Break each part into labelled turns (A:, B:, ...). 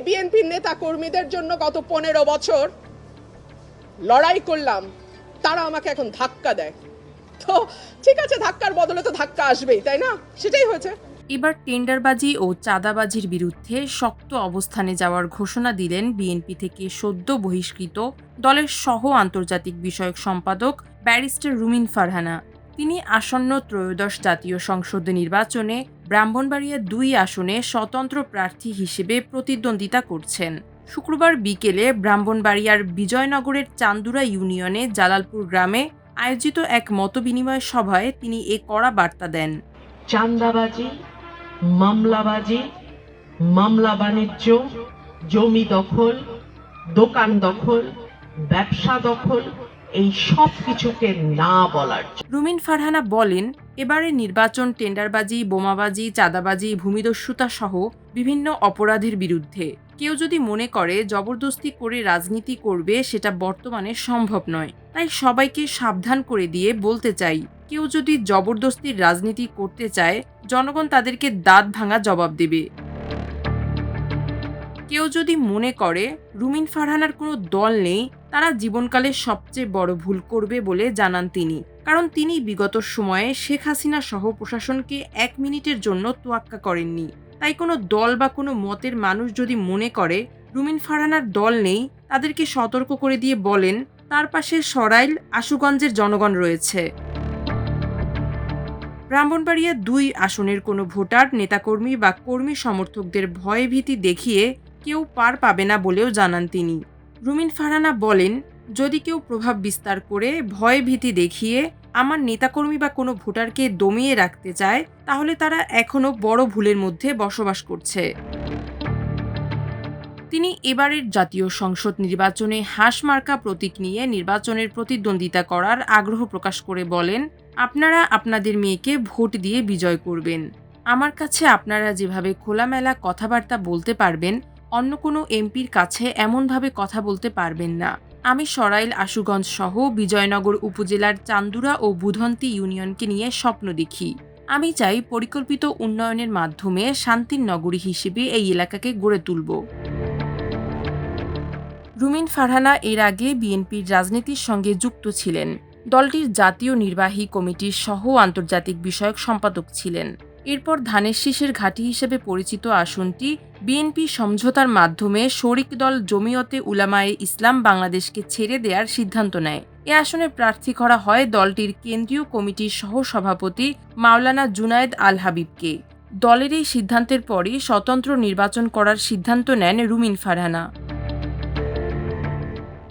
A: বিএনপির নেতা কর্মীদের জন্য গত 15 বছর লড়াই করলাম, তারা আমাকে এখন ধাক্কা দেয়। তো ঠিক আছে, ধাক্কার বদলে তো ধাক্কা আসবেই, তাই না? সেটাই হয়েছে।
B: এবার টেন্ডারবাজি ও চাঁদাবাজির বিরুদ্ধে শক্ত অবস্থানে যাওয়ার ঘোষণা দিলেন বিএনপি থেকে সদ্য বহিষ্কৃত দলের সহ আন্তর্জাতিক বিষয়ক সম্পাদক ব্যারিস্টার রুমিন ফারহানা। তিনি আসন্ন ত্রয়োদশ জাতীয় সংসদ নির্বাচনে ব্রাহ্মণবাড়িয়া 2 আসনে স্বতন্ত্র প্রার্থী হিসেবে প্রতিদ্বন্দ্বিতা করছেন। শুক্রবার বিকেলে ব্রাহ্মণবাড়িয়ার বিজয়নগরের চান্দুরা ইউনিয়নে জালালপুর গ্রামে আয়োজিত এক মতবিনিময় সভায় তিনি এ কড়া বার্তা দেন।
C: চাঁদাবাজি, মামলাবাজি, মামলা বাণিজ্য, জমি দখল, দোকান দখল, ব্যবসা দখল, এই সব কিছুকে না বলার।
B: রুমিন ফারহানা বলেন, এবারে নির্বাচন টেন্ডারবাজি, বোমাবাজি, চাঁদাবাজি, ভূমিদস্যুতা সহ বিভিন্ন অপরাধের বিরুদ্ধে। কেউ যদি মনে করে জবরদস্তি করে রাজনীতি করবে, সেটা বর্তমানে সম্ভব নয়। তাই সবাইকে সাবধান করে দিয়ে বলতে চাই, কেউ যদি জবরদস্তির রাজনীতি করতে চায়, জনগণ তাদেরকে দাঁত ভাঙা জবাব দেবে। কেউ যদি মনে করে রুমিন ফারহানার কোনো দল নেই, তারা জীবনকালে সবচেয়ে বড় ভুল করবে বলে জানান তিনি। কারণ তিনি বিগত সময়ে শেখ হাসিনা সহ প্রশাসনকে 1 মিনিটের জন্য তোয়াক্কা করেননি। তাই কোনো দল বা কোনো মতের মানুষ যদি মনে করে রুমিন ফারহানার দল নেই, তাদেরকে সতর্ক করে দিয়ে বলেন, তার পাশে সরাইল, আশুগঞ্জের জনগণ রয়েছে। ব্রাহ্মণবাড়িয়া 2 আসনের কোনো ভোটার, নেতাকর্মী বা কর্মী সমর্থকদের ভয়ভীতি দেখিয়ে কেউ পার পাবে না বলেও জানান তিনি। রুমিন ফারহানা বলেন, যদি কেউ প্রভাব বিস্তার করে ভয়ভীতি দেখিয়ে আমার নেতাকর্মী বা কোনো ভোটারকে দমিয়ে রাখতে চায়, তাহলে তারা এখনও বড় ভুলের মধ্যে বসবাস করছে। তিনি এবারের জাতীয় সংসদ নির্বাচনে হাঁসমার্কা প্রতীক নিয়ে নির্বাচনের প্রতিদ্বন্দ্বিতা করার আগ্রহ প্রকাশ করে বলেন, আপনারা আপনাদের মেয়েকে ভোট দিয়ে বিজয় করবেন। আমার কাছে আপনারা যেভাবে খোলামেলা কথাবার্তা বলতে পারবেন, অন্য কোনো এমপির কাছে এমনভাবে কথা বলতে পারবেন না। আমি সরাইল, আশুগঞ্জ সহ বিজয়নগর উপজেলার চান্দুরা ও বুধন্তি ইউনিয়নকে নিয়ে স্বপ্ন দেখি। আমি চাই পরিকল্পিত উন্নয়নের মাধ্যমে শান্তির নগরী হিসেবে এই এলাকাকে গড়ে তুলব। রুমিন ফারহানা এর আগে বিএনপির রাজনীতির সঙ্গে যুক্ত ছিলেন। দলটির জাতীয় নির্বাহী কমিটির সহ আন্তর্জাতিক বিষয়ক সম্পাদক ছিলেন। এরপর ধানের শীষের ঘাঁটি হিসেবে পরিচিত আসনটি বিএনপি সমঝোতার মাধ্যমে শরিক দল জমিয়তে উলামায়ে ইসলাম বাংলাদেশকে ছেড়ে দেওয়ার সিদ্ধান্ত নেয়। এ আসনে প্রার্থী করা হয় দলটির কেন্দ্রীয় কমিটির সহ সভাপতি মাওলানা জুনায়েদ আল হাবিবকে। দলের এই সিদ্ধান্তের পরই স্বতন্ত্র নির্বাচন করার সিদ্ধান্ত নেন রুমিন ফারহানা।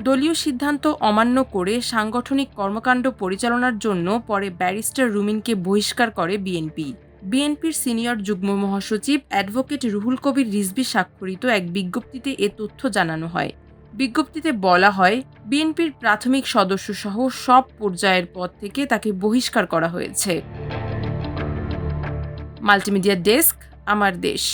B: দলীয় সিদ্ধান্ত অমান্য করে সাংগঠনিক কর্মকাণ্ড পরিচালনার জন্য পরে ব্যারিস্টার রুমিনকে বহিষ্কার করে বিএনপি। বিএনপির সিনিয়র যুগ্ম মহাসচিব অ্যাডভোকেট রুহুল কবির রিজভী স্বাক্ষরিত এক বিজ্ঞপ্তিতে এ তথ্য জানানো হয়। বিজ্ঞপ্তিতে বলা হয়, বিএনপির প্রাথমিক সদস্যসহ সব পর্যায়ের পদ থেকে তাকে বহিষ্কার করা হয়েছে। মাল্টিমিডিয়া ডেস্ক, আমার দেশ।